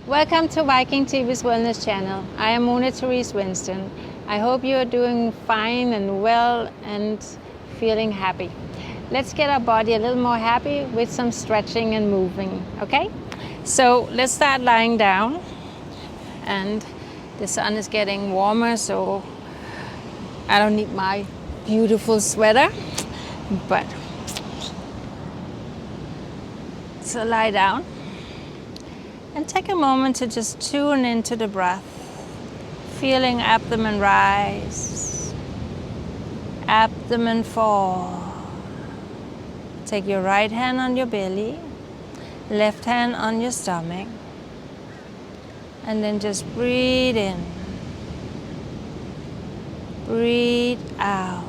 Welcome to Viking.TV's Wellness Channel. I am Mona Therese Winston. I hope you are doing fine and well and feeling happy. Let's get our body a little more happy with some stretching and moving, okay? So let's start lying down. And the sun is getting warmer, so I don't need my beautiful sweater, but so lie down. And take a moment to just tune into the breath, feeling abdomen rise, abdomen fall. Take your right hand on your belly, left hand on your stomach, and then just breathe in, breathe out.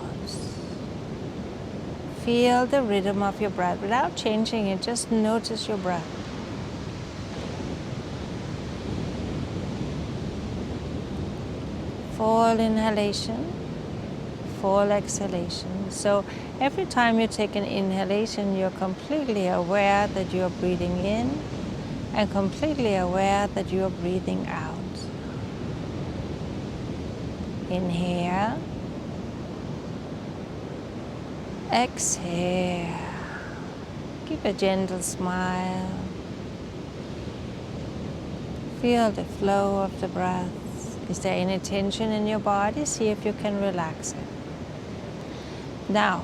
Feel the rhythm of your breath without changing it, just notice your breath. Full inhalation, full exhalation. So every time you take an inhalation, you're completely aware that you're breathing in and completely aware that you're breathing out. Inhale, exhale. Keep a gentle smile. Feel the flow of the breath. Is there any tension in your body? See if you can relax it. Now,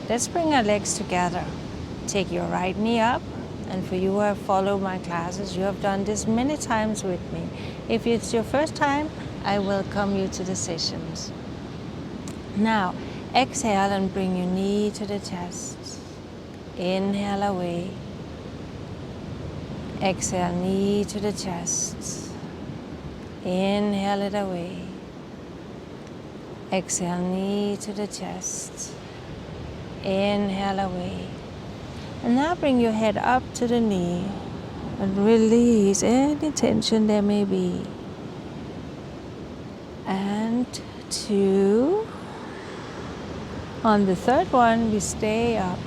let's bring our legs together. Take your right knee up, and for you who have followed my classes, you have done this many times with me. If it's your first time, I welcome you to the sessions. Now, exhale and bring your knee to the chest. Inhale away. Exhale, knee to the chest. Inhale it away. Exhale, knee to the chest. Inhale away. And now bring your head up to the knee and release any tension there may be. And 2. On the third one, we stay up.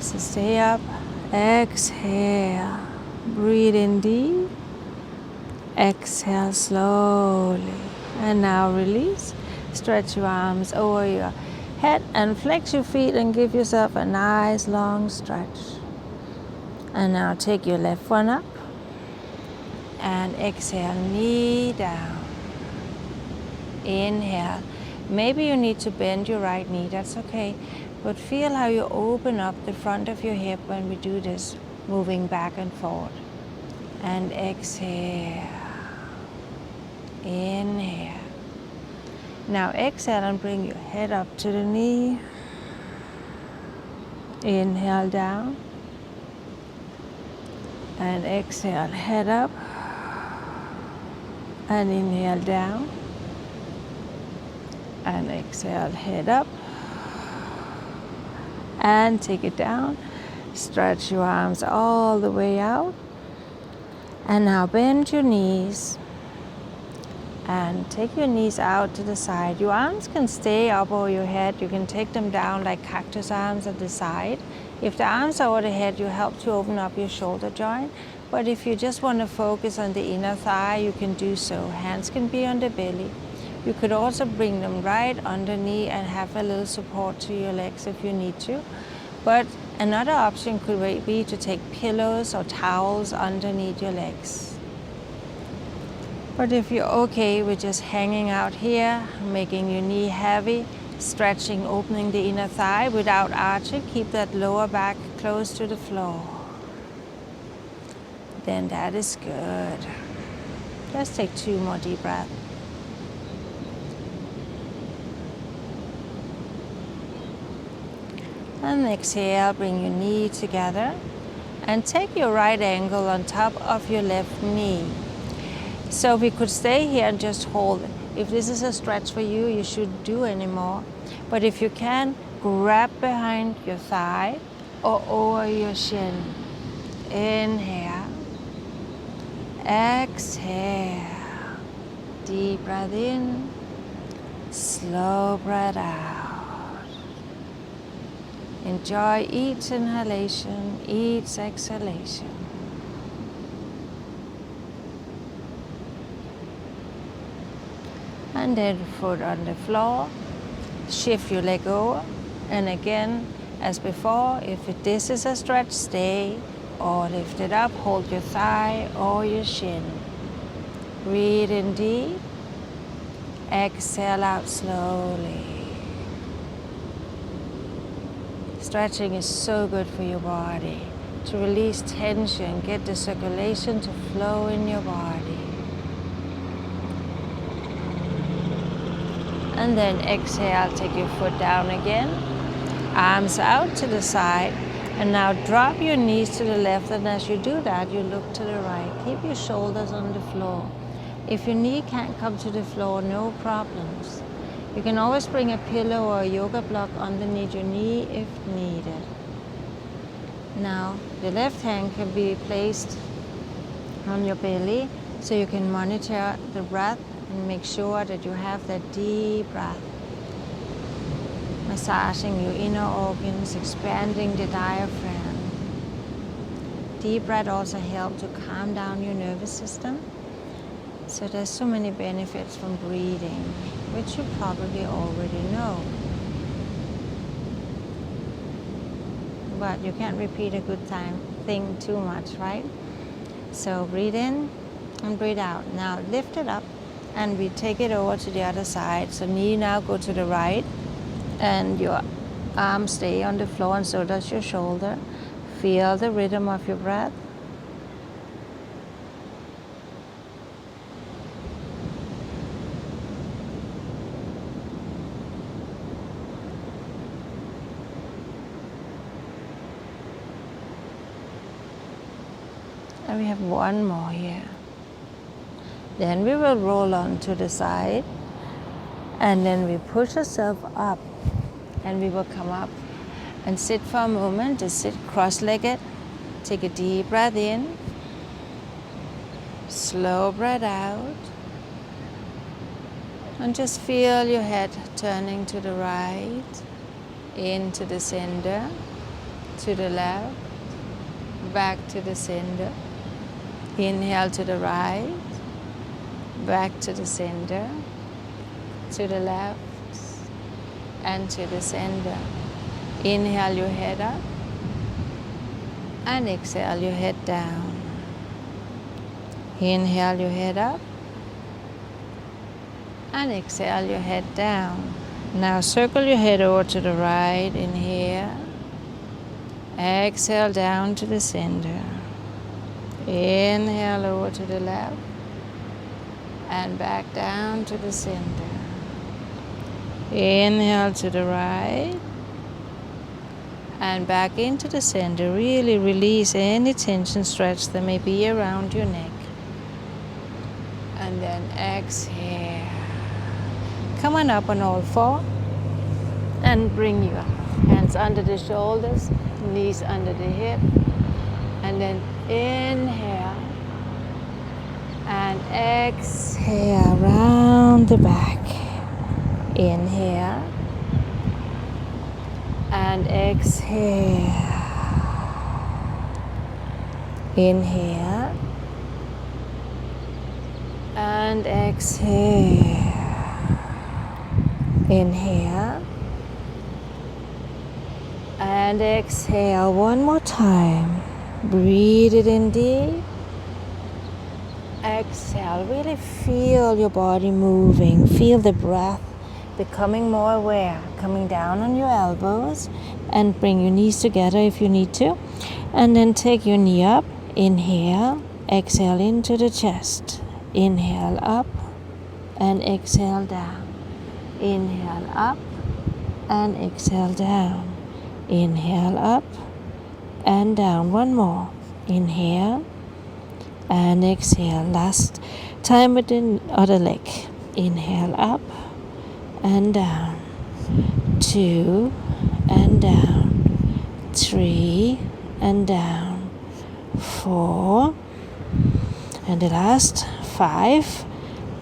So stay up. Exhale. Breathe in deep. Exhale slowly. And now release. Stretch your arms over your head and flex your feet and give yourself a nice long stretch. And now take your left one up and exhale, knee down. Inhale. Maybe you need to bend your right knee, that's okay. But feel how you open up the front of your hip when we do this, moving back and forward. And exhale. Inhale. Now exhale and bring your head up to the knee. Inhale down. And exhale, head up. And inhale down. And exhale, head up. And take it down. Stretch your arms all the way out. And now bend your knees. And take your knees out to the side. Your arms can stay up over your head. You can take them down like cactus arms at the side. If the arms are over the head, you help to open up your shoulder joint. But if you just want to focus on the inner thigh, you can do so. Hands can be on the belly. You could also bring them right underneath and have a little support to your legs if you need to. But another option could be to take pillows or towels underneath your legs. But if you're okay with just hanging out here, making your knee heavy, stretching, opening the inner thigh without arching, keep that lower back close to the floor. Then that is good. Let's take 2 more deep breaths. And exhale, bring your knee together and take your right ankle on top of your left knee. So we could stay here and just hold it. If this is a stretch for you, you shouldn't do anymore. But if you can, grab behind your thigh or over your shin. Inhale. Exhale. Deep breath in. Slow breath out. Enjoy each inhalation, each exhalation. And then foot on the floor. Shift your leg over. And again, as before, if this is a stretch, stay or lift it up. Hold your thigh or your shin. Breathe in deep. Exhale out slowly. Stretching is so good for your body. To release tension, get the circulation to flow in your body. And then exhale, take your foot down again. Arms out to the side. And now drop your knees to the left, and as you do that, you look to the right. Keep your shoulders on the floor. If your knee can't come to the floor, no problems. You can always bring a pillow or a yoga block underneath your knee if needed. Now, the left hand can be placed on your belly so you can monitor the breath and make sure that you have that deep breath. Massaging your inner organs, expanding the diaphragm. Deep breath also helps to calm down your nervous system. So there's so many benefits from breathing, which you probably already know. But you can't repeat a good thing too much, right? So breathe in and breathe out. Now lift it up and we take it over to the other side. So knee now go to the right and your arms stay on the floor and so does your shoulder. Feel the rhythm of your breath. And we have one more here. Then we will roll on to the side and then we push ourselves up and we will come up and sit for a moment. Just sit cross-legged. Take a deep breath in. Slow breath out. And just feel your head turning to the right, into the center, to the left, back to the center. Inhale to the right, back to the center, to the left, and to the center. Inhale your head up, and exhale your head down. Inhale your head up, and exhale your head down. Now circle your head over to the right, inhale, exhale down to the center. Inhale over to the left and back down to the center. Inhale to the right and back into the center. Really release any tension, stretch that may be around your neck. And then exhale. Come on up on all four and bring your hands under the shoulders, knees under the hip. And then inhale and exhale round the back. Inhale and exhale. Inhale and exhale. Inhale and exhale. One more time. Breathe it in deep. Exhale. Really feel your body moving. Feel the breath becoming more aware. Coming down on your elbows and bring your knees together if you need to. And then take your knee up. Inhale. Exhale into the chest. Inhale up and exhale down. Inhale up and exhale down. Inhale up and down. One more. Inhale and exhale. Last time with the other leg. Inhale up and down. 2 and down. 3 and down. 4 and the last 5.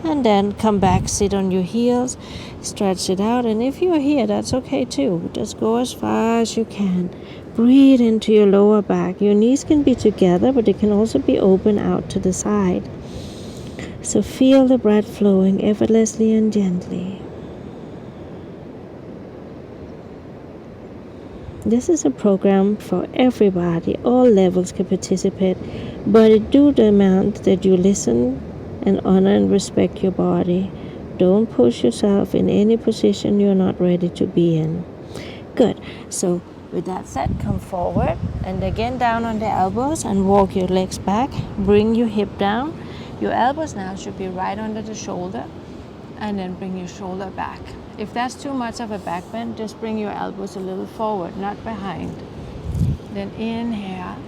And then come back, sit on your heels, stretch it out. And if you're here, that's okay too. Just go as far as you can. Breathe into your lower back. Your knees can be together, but they can also be open out to the side. So feel the breath flowing effortlessly and gently. This is a program for everybody. All levels can participate, but it do demand that you listen and honor and respect your body. Don't push yourself in any position you're not ready to be in. Good. So with that said, come forward and again down on the elbows and walk your legs back. Bring your hip down. Your elbows now should be right under the shoulder, and then bring your shoulder back. If that's too much of a back bend, just bring your elbows a little forward, not behind. Then inhale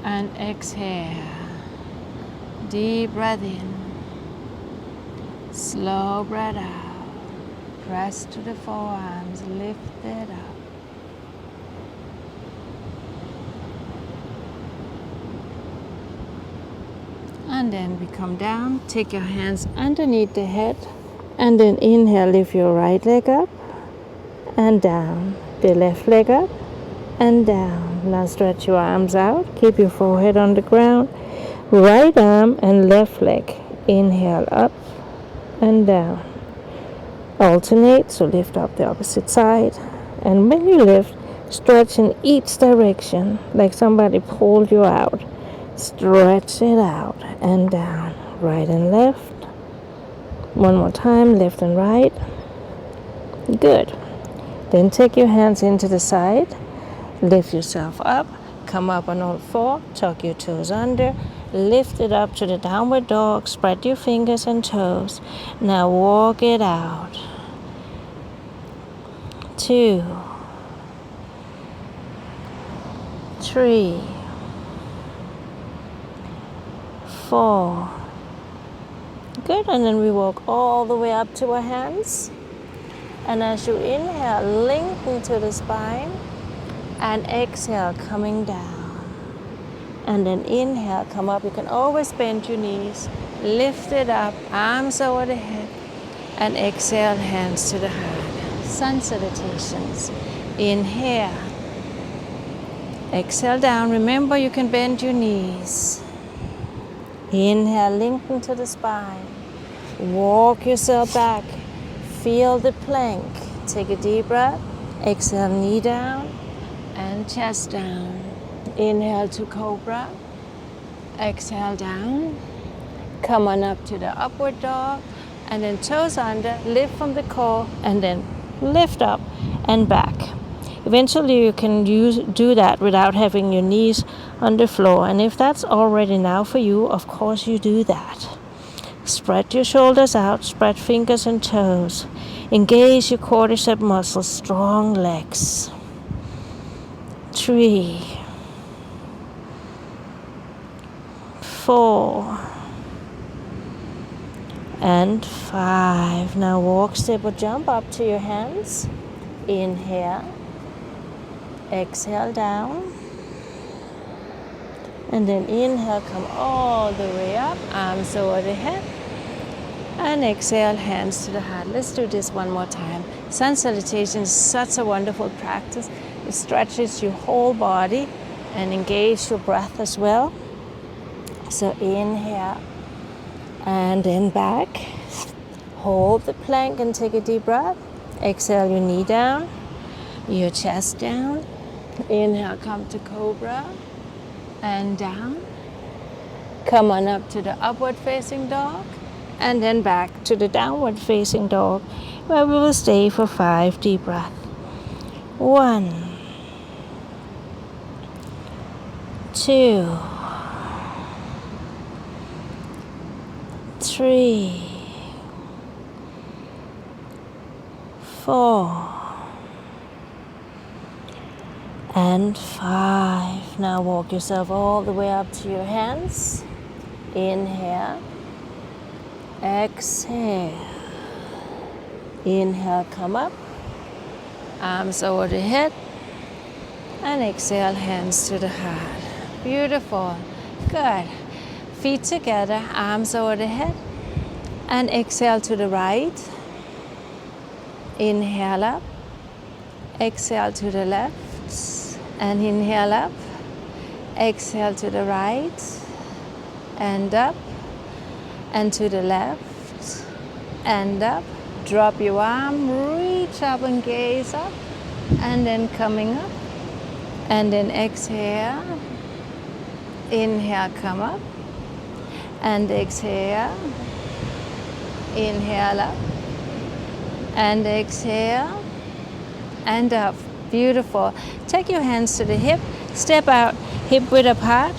and exhale. Deep breath in. Slow breath out. Press to the forearms, lift it up. And then we come down, take your hands underneath the head, and then inhale, lift your right leg up and down, the left leg up and down. Now stretch your arms out, keep your forehead on the ground, right arm and left leg. Inhale up and down. Alternate, so lift up the opposite side. And when you lift, stretch in each direction, like somebody pulled you out. Stretch it out and down, right and left. One more time, left and right. Good. Then take your hands into the side, lift yourself up, come up on all four, tuck your toes under, lift it up to the downward dog, spread your fingers and toes. Now walk it out. 2, 3, 4. Good, and then we walk all the way up to our hands. And as you inhale, lengthen to the spine, and exhale, coming down. And then inhale, come up. You can always bend your knees, lift it up, arms over the head, and exhale, hands to the heart. Sun salutations. Inhale. Exhale down. Remember, you can bend your knees. Inhale, lengthen to the spine. Walk yourself back. Feel the plank. Take a deep breath. Exhale, knee down and chest down. Inhale to cobra. Exhale down. Come on up to the upward dog. And then toes under. Lift from the core. And then lift up and back. Eventually you can do that without having your knees on the floor. And if that's already now for you, of course you do that. Spread your shoulders out, spread fingers and toes. Engage your quadricep muscles, strong legs. 3, 4, and 5. Now walk, step or jump up to your hands. Inhale. Exhale down. And then inhale, come all the way up, arms over the head. And exhale, hands to the heart. Let's do this one more time. Sun salutation is such a wonderful practice. It stretches your whole body and engage your breath as well. So inhale and then back. Hold the plank and take a deep breath. Exhale, your knee down, your chest down. Inhale, come to cobra and down. Come on up to the upward facing dog. And then back to the downward facing dog, where we will stay for 5 deep breaths. 1, 2, 3, 4, and 5. Now walk yourself all the way up to your hands. Inhale. Exhale. Inhale, come up. Arms over the head. And exhale, hands to the heart. Beautiful. Good. Feet together, arms over the head. And exhale to the right. Inhale up. Exhale to the left. And inhale up. Exhale to the right. And up. and to the left, and up. Drop your arm, reach up and gaze up, and then coming up, and then exhale. Inhale, come up, and exhale. Inhale up, and exhale, and up. Beautiful. Take your hands to the hip, step out, hip width apart,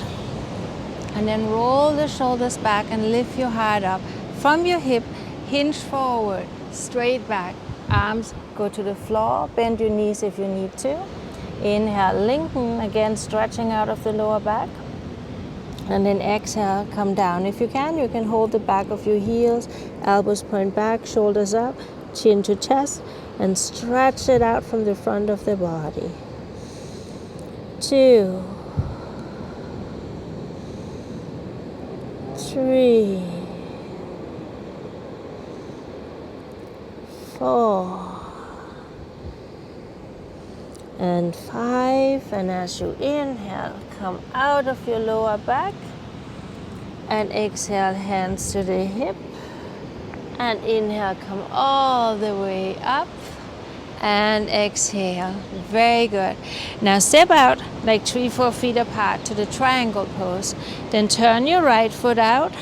and then roll the shoulders back and lift your heart up. From your hip, hinge forward, straight back. Arms go to the floor, bend your knees if you need to. Inhale, lengthen, again stretching out of the lower back. And then exhale, come down. If you can hold the back of your heels, elbows point back, shoulders up, chin to chest, and stretch it out from the front of the body. 2, 3, 4, and 5. And as you inhale, come out of your lower back, and exhale, hands to the hip, and inhale, come all the way up, and exhale. Very good. Now step out like 3-4 feet apart to the triangle pose. Then turn your right foot out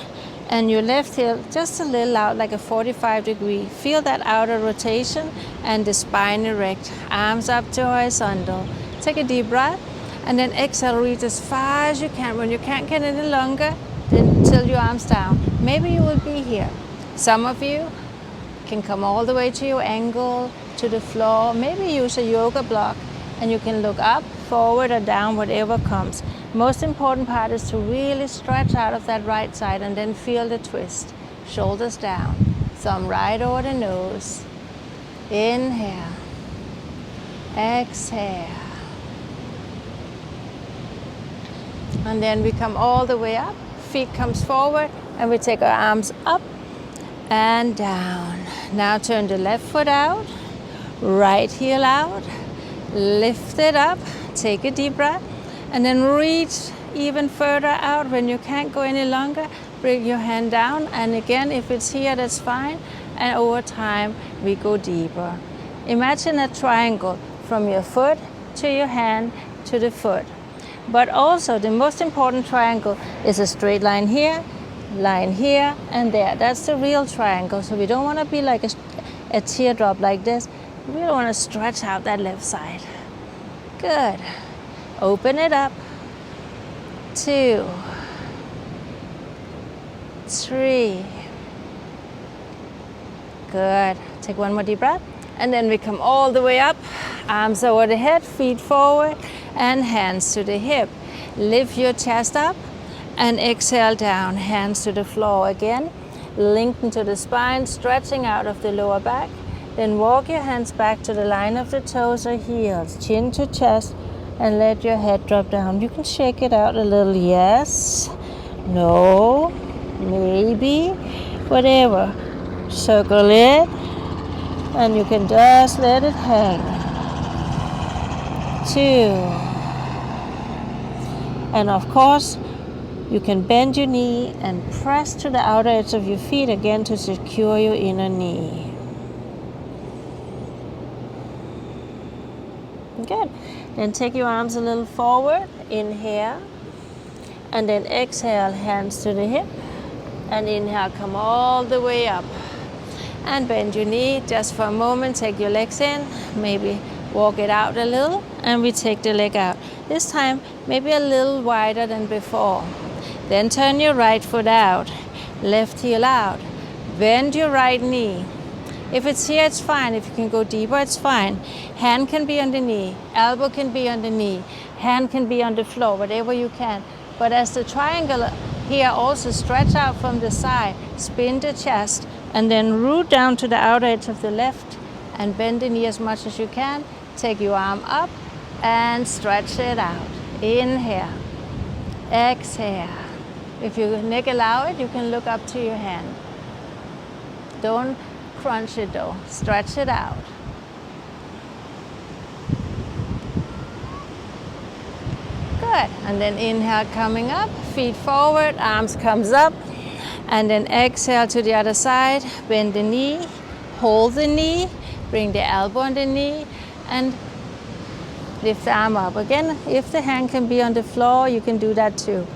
and your left heel just a little out, like a 45-degree. Feel that outer rotation and the spine erect. Arms up to horizontal. Take a deep breath and then exhale, reach as far as you can. When you can't get any longer, then tilt your arms down. Maybe you will be here. Some of you can come all the way to your ankle, to the floor. Maybe use a yoga block and you can look up, forward or down, whatever comes. Most important part is to really stretch out of that right side and then feel the twist. Shoulders down, thumb right over the nose. Inhale, exhale. And then we come all the way up, feet comes forward, and we take our arms up and down. Now turn the left foot out, right heel out, lift it up, take a deep breath, and then reach even further out. When you can't go any longer, bring your hand down, and again, if it's here, that's fine, and over time, we go deeper. Imagine a triangle from your foot to your hand to the foot. But also, the most important triangle is a straight line here, and there. That's the real triangle. So we don't want to be like a teardrop like this. We really want to stretch out that left side. Good. Open it up. 2, 3. Good. Take one more deep breath. And then we come all the way up. Arms over the head, feet forward, and hands to the hip. Lift your chest up and exhale down. Hands to the floor again. Lengthen to the spine, stretching out of the lower back. Then walk your hands back to the line of the toes or heels. Chin to chest, and let your head drop down. You can shake it out a little. Yes, no, maybe, whatever. Circle it, and you can just let it hang. 2. And of course, you can bend your knee and press to the outer edge of your feet again to secure your inner knee. Good. Then take your arms a little forward. Inhale. And then exhale, hands to the hip. And inhale, come all the way up. And bend your knee just for a moment. Take your legs in. Maybe walk it out a little. And we take the leg out. This time, maybe a little wider than before. Then turn your right foot out. Left heel out. Bend your right knee. If it's here, it's fine. If you can go deeper, it's fine. Hand can be on the knee. Elbow can be on the knee. Hand can be on the floor, whatever you can. But as the triangle here, also stretch out from the side. Spin the chest and then root down to the outer edge of the left and bend the knee as much as you can. Take your arm up and stretch it out. Inhale. Exhale. If your neck allow it, you can look up to your hand. Don't crunch it though. Stretch it out. Good. And then inhale, coming up. Feet forward. Arms comes up. And then exhale to the other side. Bend the knee, hold the knee, bring the elbow on the knee, and lift the arm up. Again, if the hand can be on the floor, you can do that too.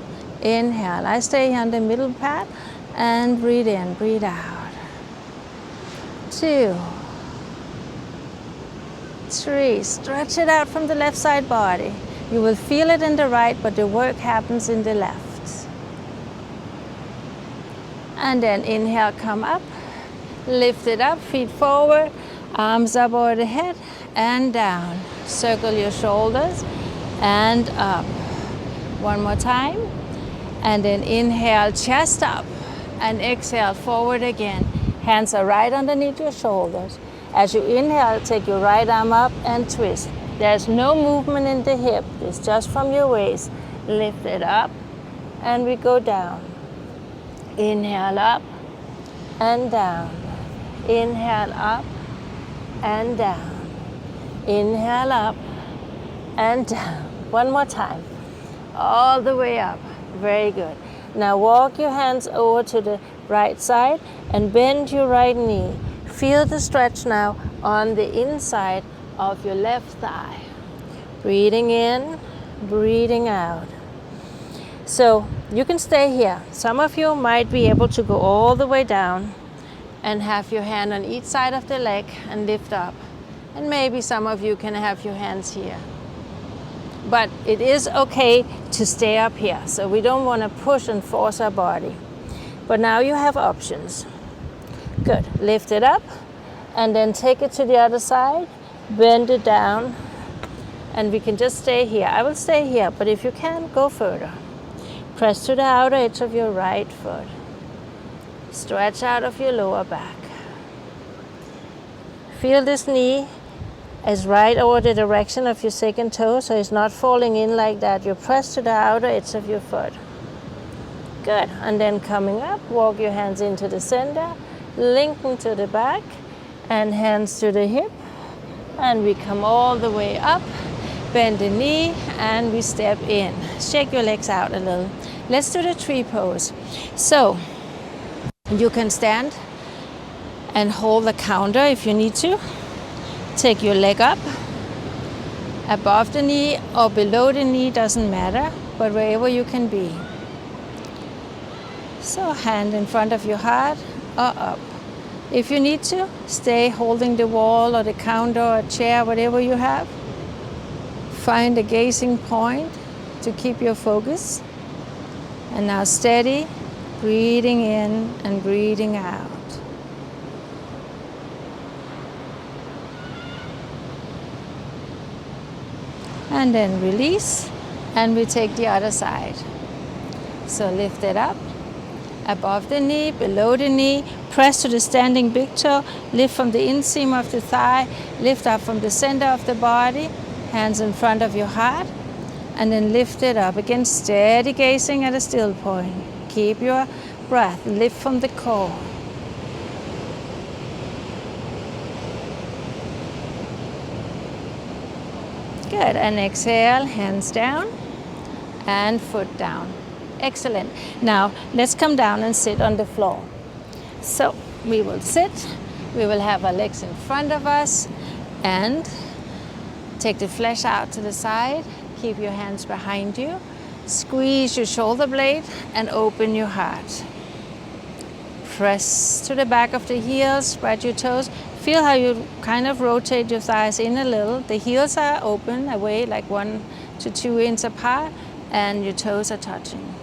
Inhale. I stay here on the middle pad and breathe in, breathe out. 2, 3. Stretch it out from the left side body. You will feel it in the right, but the work happens in the left. And then inhale, come up, lift it up, feet forward, arms up over the head and down. Circle your shoulders and up. One more time. And then inhale, chest up, and exhale, forward again. Hands are right underneath your shoulders. As you inhale, take your right arm up and twist. There's no movement in the hip. It's just from your waist. Lift it up, and we go down. Inhale up and down. Inhale up and down. Inhale up and down. One more time. All the way up. Very good. Now walk your hands over to the right side and bend your right knee. Feel the stretch now on the inside of your left thigh. Breathing in, breathing out. So you can stay here. Some of you might be able to go all the way down and have your hand on each side of the leg and lift up. And maybe some of you can have your hands here. But it is okay to stay up here. So we don't want to push and force our body. But now you have options. Good. Lift it up and then take it to the other side. Bend it down. And we can just stay here. I will stay here, but if you can, go further. Press to the outer edge of your right foot. Stretch out of your lower back. Feel this knee is right over the direction of your second toe, so it's not falling in like that. You press to the outer edge of your foot. Good. And then coming up, walk your hands into the center, linking to the back, and hands to the hip. And we come all the way up. Bend the knee and we step in. Shake your legs out a little. Let's do the tree pose. So you can stand and hold the counter if you need to. Take your leg up above the knee or below the knee, doesn't matter, but wherever you can be. So hand in front of your heart or up. If you need to, stay holding the wall or the counter or chair, whatever you have. Find a gazing point to keep your focus. And now steady, breathing in and breathing out. And then release, and we take the other side. So lift it up, above the knee, below the knee, press to the standing big toe, lift from the inseam of the thigh, lift up from the center of the body, hands in front of your heart, and then lift it up. Again, steady gazing at a still point. Keep your breath, lift from the core. Good, and exhale, hands down and foot down. Excellent. Now, let's come down and sit on the floor. So, we will sit, we will have our legs in front of us, and take the flesh out to the side. Keep your hands behind you. Squeeze your shoulder blade and open your heart. Press to the back of the heels, spread your toes. Feel how you kind of rotate your thighs in a little. The heels are open away like 1 to 2 inches apart, and your toes are touching.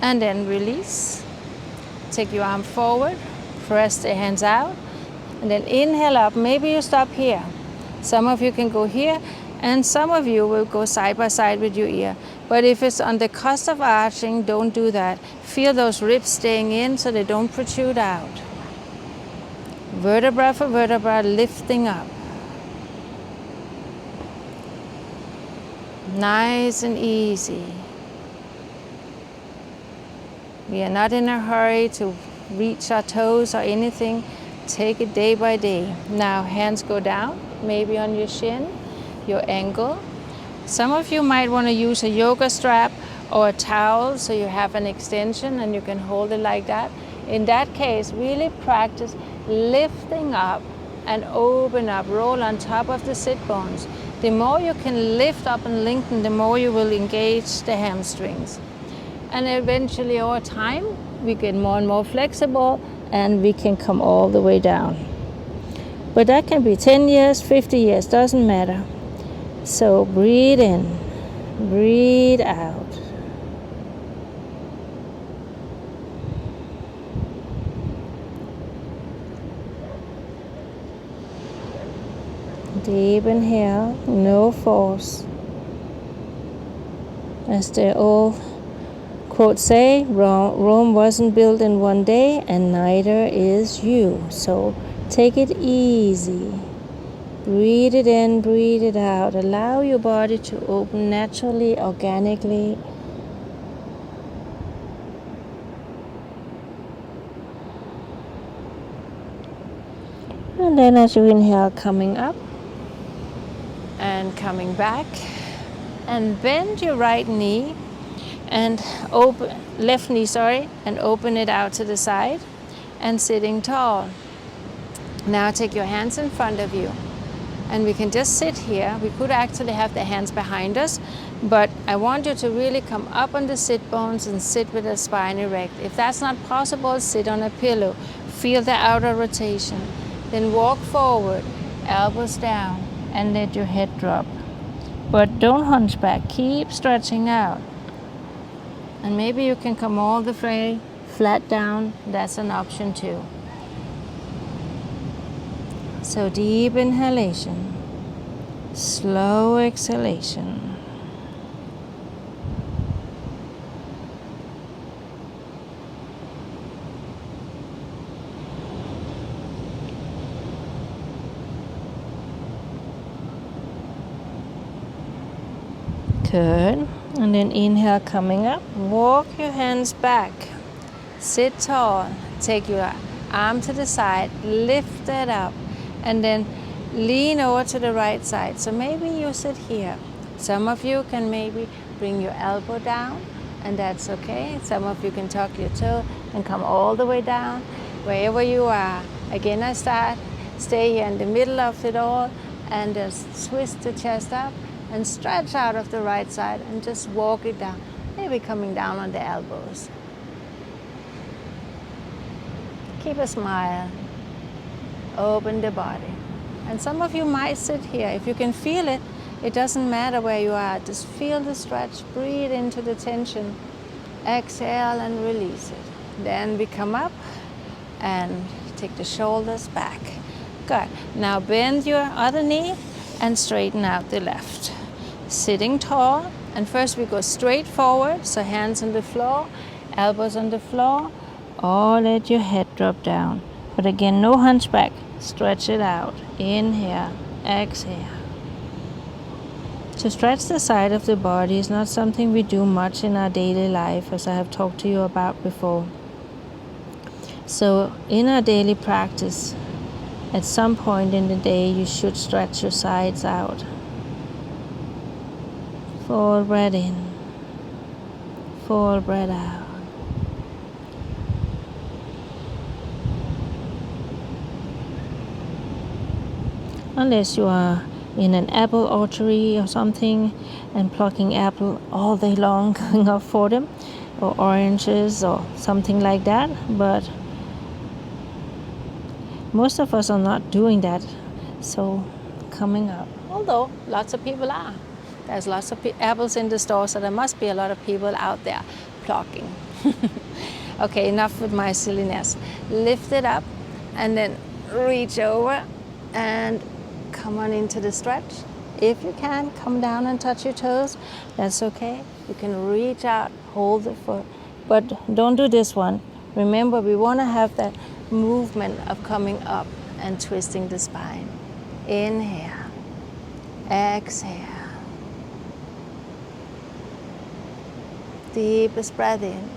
And then release. Take your arm forward, press the hands out, and then inhale up. Maybe you stop here. Some of you can go here, and some of you will go side by side with your ear. But if it's on the cusp of arching, don't do that. Feel those ribs staying in so they don't protrude out. Vertebra for vertebra, lifting up. Nice and easy. We are not in a hurry to reach our toes or anything. Take it day by day. Now hands go down, maybe on your shin, your ankle. Some of you might want to use a yoga strap or a towel so you have an extension and you can hold it like that. In that case, really practice lifting up and open up, roll on top of the sit bones. The more you can lift up and lengthen, the more you will engage the hamstrings. And eventually over time, we get more and more flexible and we can come all the way down. But that can be 10 years, 50 years, doesn't matter. So breathe in, breathe out. Deep inhale, no force. As the old quote say, Rome wasn't built in one day and neither is you. So take it easy. Breathe it in, breathe it out. Allow your body to open naturally, organically. And then as you inhale, coming up and coming back. And bend your right knee and left knee, and open it out to the side and sitting tall. Now take your hands in front of you and we can just sit here. We could actually have the hands behind us, but I want you to really come up on the sit bones and sit with the spine erect. If that's not possible, sit on a pillow. Feel the outer rotation. Then walk forward, elbows down, and let your head drop. But don't hunch back, keep stretching out. And maybe you can come all the way flat down, that's an option too. So deep inhalation, slow exhalation. Good. And then inhale, coming up. Walk your hands back. Sit tall. Take your arm to the side. Lift it up. And then lean over to the right side. So maybe you sit here. Some of you can maybe bring your elbow down, and that's okay. Some of you can tuck your toe and come all the way down. Wherever you are. Again, I stay here in the middle of it all and just twist the chest up and stretch out of the right side and just walk it down. Maybe coming down on the elbows. Keep a smile. Open the body. And some of you might sit here. If you can feel it, it doesn't matter where you are. Just feel the stretch. Breathe into the tension. Exhale and release it. Then we come up and take the shoulders back. Good. Now bend your other knee and straighten out the left. Sitting tall, and first we go straight forward, so hands on the floor, elbows on the floor, or let your head drop down. But again, no hunchback, stretch it out. Inhale, exhale. To stretch the side of the body is not something we do much in our daily life, as I have talked to you about before. So in our daily practice, at some point in the day, you should stretch your sides out. Full breath in, full breath out. Unless you are in an apple orchard or something and plucking apple all day long, going up for them, or oranges or something like that, but most of us are not doing that. So coming up, although lots of people are. There's lots of apples in the store, so there must be a lot of people out there plucking. Okay, enough with my silliness. Lift it up and then reach over and come on into the stretch. If you can, come down and touch your toes. That's okay. You can reach out, hold the foot, but don't do this one. Remember, we want to have that movement of coming up and twisting the spine. Inhale, exhale. Deepest breath in.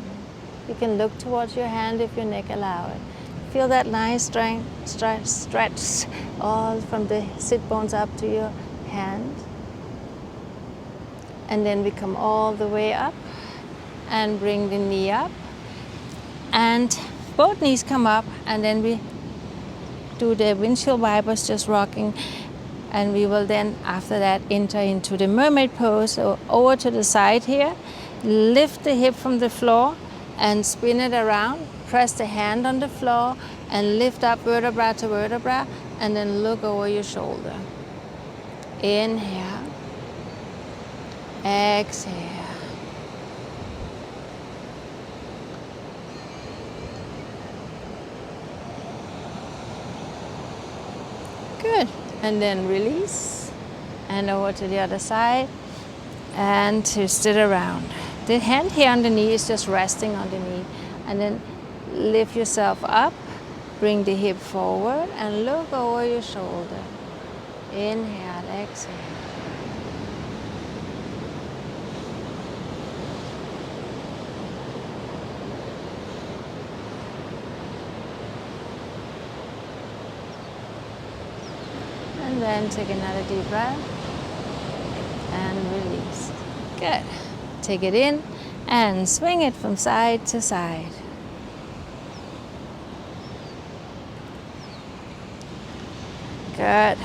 You can look towards your hand if your neck allows it. Feel that nice stretch all from the sit bones up to your hand. And then we come all the way up and bring the knee up. And both knees come up, and then we do the windshield wipers, just rocking. And we will then, after that, enter into the mermaid pose. So over to the side here, lift the hip from the floor and spin it around. Press the hand on the floor and lift up vertebra to vertebra, and then look over your shoulder. Inhale, exhale. Good. And then release, and over to the other side, and twist it around. The hand here on the knee is just resting on the knee, and then lift yourself up, bring the hip forward, and look over your shoulder. Inhale, exhale. And then take another deep breath and release. Good. Take it in and swing it from side to side. Good.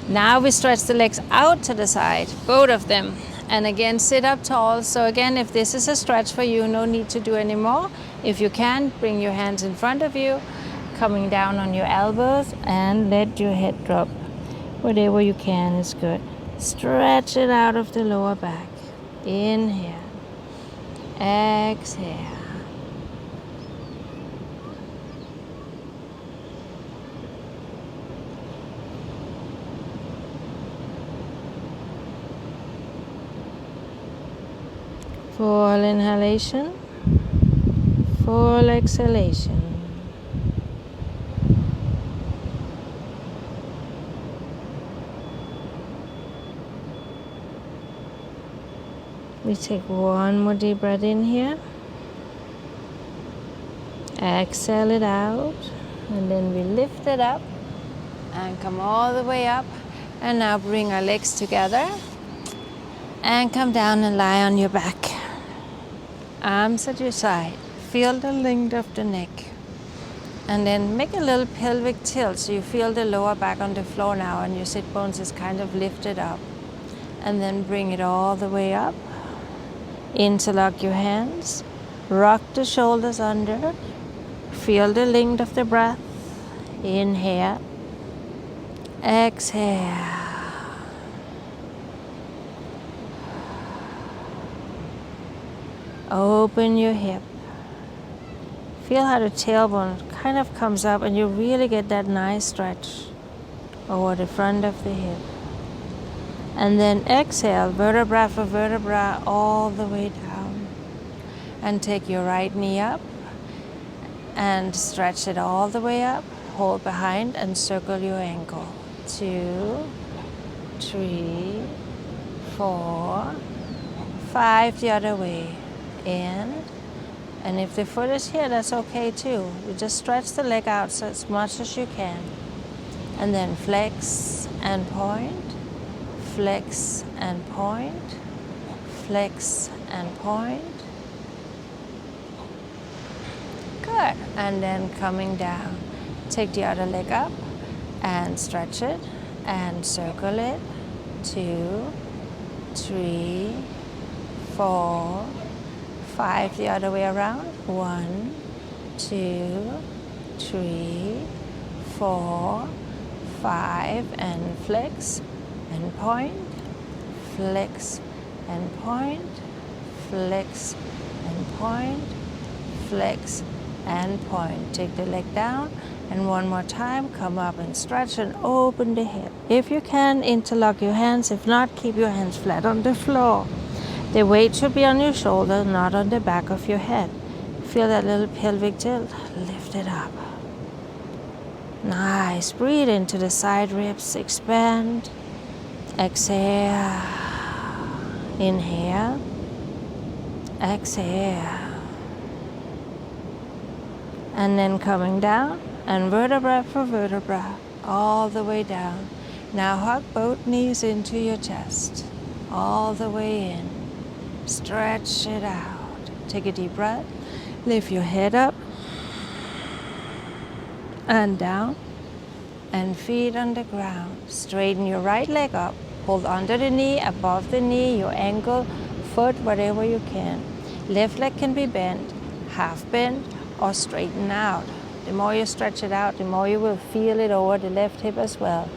Now we stretch the legs out to the side, both of them. And again, sit up tall. So again, if this is a stretch for you, no need to do any more. If you can, bring your hands in front of you, coming down on your elbows, and let your head drop. Whatever you can is good. Stretch it out of the lower back. Inhale. Exhale. Full inhalation. Full exhalation. We take one more deep breath in here. Exhale it out. And then we lift it up and come all the way up. And now bring our legs together and come down and lie on your back. Arms at your side. Feel the length of the neck. And then make a little pelvic tilt so you feel the lower back on the floor now, and your sit bones is kind of lifted up. And then bring it all the way up. Interlock your hands, rock the shoulders under, feel the length of the breath. Inhale, exhale. Open your hip. Feel how the tailbone kind of comes up, and you really get that nice stretch over the front of the hip. And then exhale, vertebra for vertebra, all the way down. And take your right knee up and stretch it all the way up. Hold behind and circle your ankle. 2, 3, 4, 5, the other way. In. And if the foot is here, that's okay too. You just stretch the leg out so as much as you can. And then flex and point. Flex and point, flex and point. Good. And then coming down. Take the other leg up and stretch it and circle it. 2, 3, 4, 5, the other way around. 1, 2, 3, 4, 5, and flex. And point, flex and point, flex and point, flex and point. Take the leg down, and one more time, come up and stretch and open the hip. If you can, interlock your hands. If not, keep your hands flat on the floor. The weight should be on your shoulder, not on the back of your head. Feel that little pelvic tilt. Lift it up. Nice. Breathe into the side ribs. Expand. Exhale. Inhale. Exhale. And then coming down, and vertebra for vertebra, all the way down. Now hug both knees into your chest, all the way in. Stretch it out. Take a deep breath. Lift your head up and down, and feet on the ground. Straighten your right leg up. Hold under the knee, above the knee, your ankle, foot, whatever you can. Left leg can be bent, half bent, or straighten out. The more you stretch it out, the more you will feel it over the left hip as well.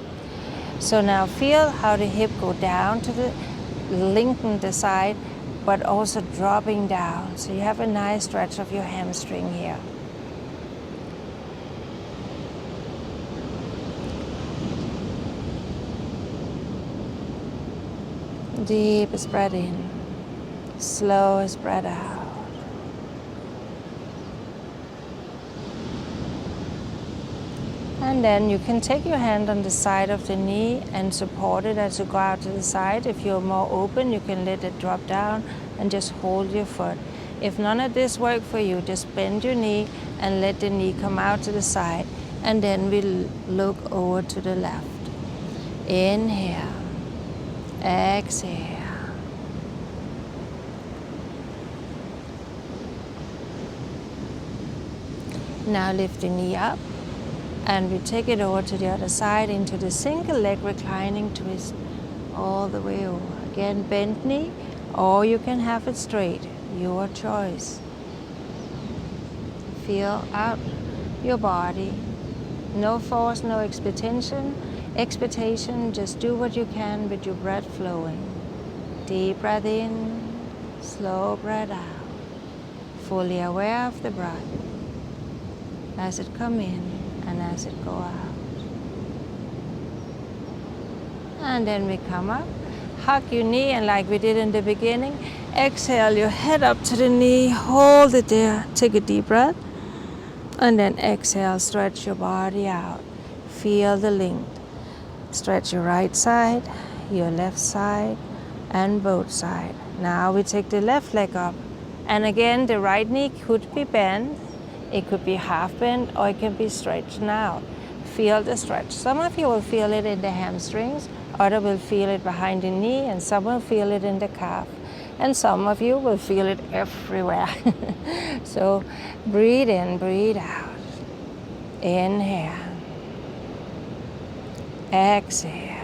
So now feel how the hip go down to the lengthen the side, but also dropping down. So you have a nice stretch of your hamstring here. Deep breath in, slow breath out. And then you can take your hand on the side of the knee and support it as you go out to the side. If you're more open, you can let it drop down and just hold your foot. If none of this works for you, just bend your knee and let the knee come out to the side. And then we'll look over to the left. Inhale. Exhale. Now lift the knee up and we take it over to the other side into the single leg reclining twist all the way over. Again, bent knee, or you can have it straight, your choice. Feel out your body. No force, no expectation, just do what you can with your breath flowing. Deep breath in, slow breath out. Fully aware of the breath as it come in and as it go out. And then we come up, hug your knee, and like we did in the beginning, exhale your head up to the knee, hold it there, take a deep breath, and then exhale, stretch your body out. Feel the length. Stretch your right side, your left side, and both sides. Now we take the left leg up. And again, the right knee could be bent, it could be half bent, or it can be stretched out. Feel the stretch. Some of you will feel it in the hamstrings, others will feel it behind the knee, and some will feel it in the calf. And some of you will feel it everywhere. So breathe in, breathe out. Inhale. Exhale.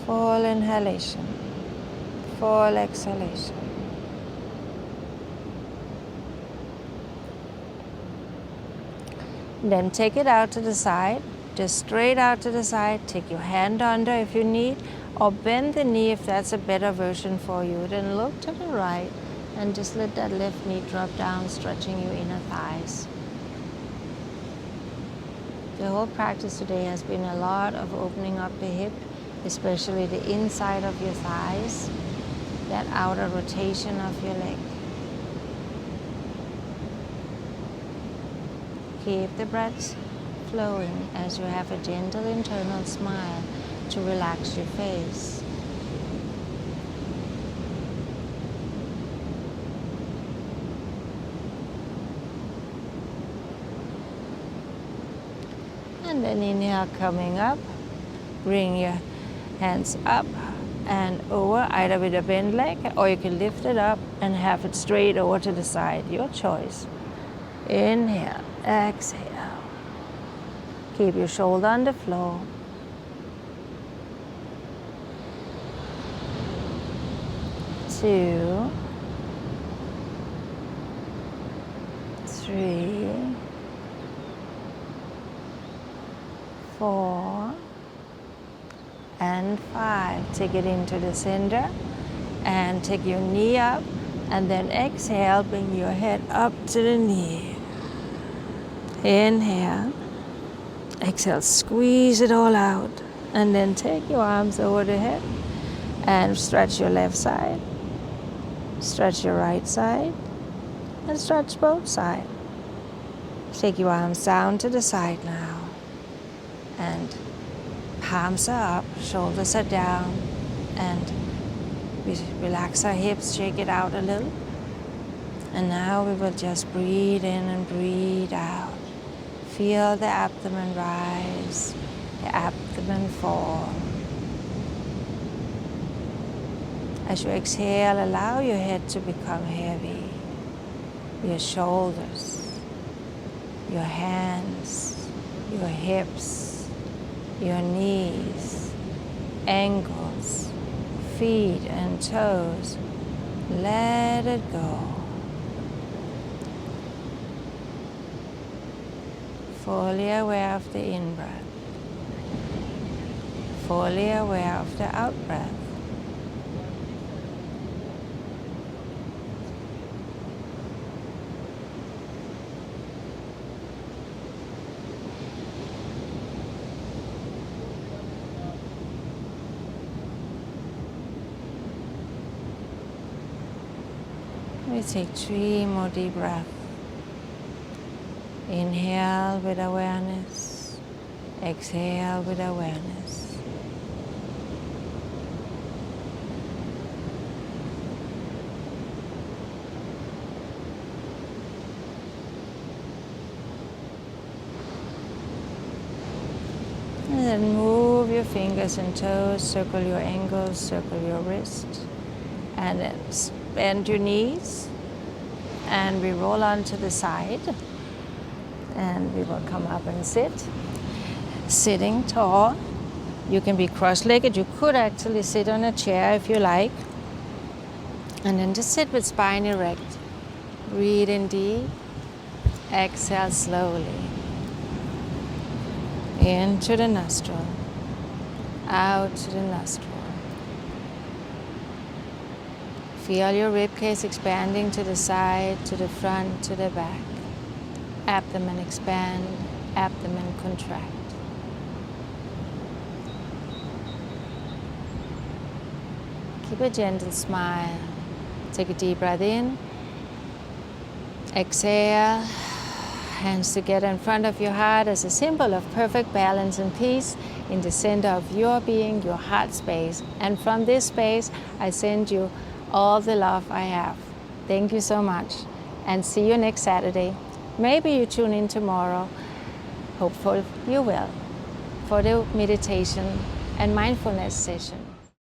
Full inhalation, full exhalation. Then take it out to the side, just straight out to the side. Take your hand under if you need, or bend the knee if that's a better version for you. Then look to the right and just let that left knee drop down, stretching your inner thighs. The whole practice today has been a lot of opening up the hip, especially the inside of your thighs, that outer rotation of your leg. Keep the breath flowing as you have a gentle internal smile to relax your face. And then inhale, coming up, bring your hands up and over, either with a bent leg, or you can lift it up and have it straight over to the side, your choice. Inhale, exhale. Keep your shoulder on the floor. Two, three, 4, and 5. Take it into the center and take your knee up, and then exhale, bring your head up to the knee. Inhale, exhale, squeeze it all out, and then take your arms over the head and stretch your left side, stretch your right side, and stretch both sides. Take your arms down to the side now. And palms are up, shoulders are down, and we relax our hips, shake it out a little. And now we will just breathe in and breathe out. Feel the abdomen rise, the abdomen fall. As you exhale, allow your head to become heavy, your shoulders, your hands, your hips, your knees, ankles, feet and toes. Let it go. Fully aware of the in-breath. Fully aware of the out-breath. We take 3 more deep breaths. Inhale with awareness. Exhale with awareness. And then move your fingers and toes, circle your ankles, circle your wrist, and then bend your knees, and we roll onto the side, and we will come up and sit. Sitting tall. You can be cross-legged. You could actually sit on a chair if you like. And then just sit with spine erect. Breathe in deep. Exhale slowly. Into the nostril. Out to the nostril. Feel your ribcage expanding to the side, to the front, to the back. Abdomen expand, abdomen contract. Keep a gentle smile. Take a deep breath in. Exhale. Hands together in front of your heart as a symbol of perfect balance and peace in the center of your being, your heart space. And from this space, I send you all the love I have. Thank you so much, and see you next Saturday. Maybe you tune in tomorrow. Hopefully you will, for the meditation and mindfulness session.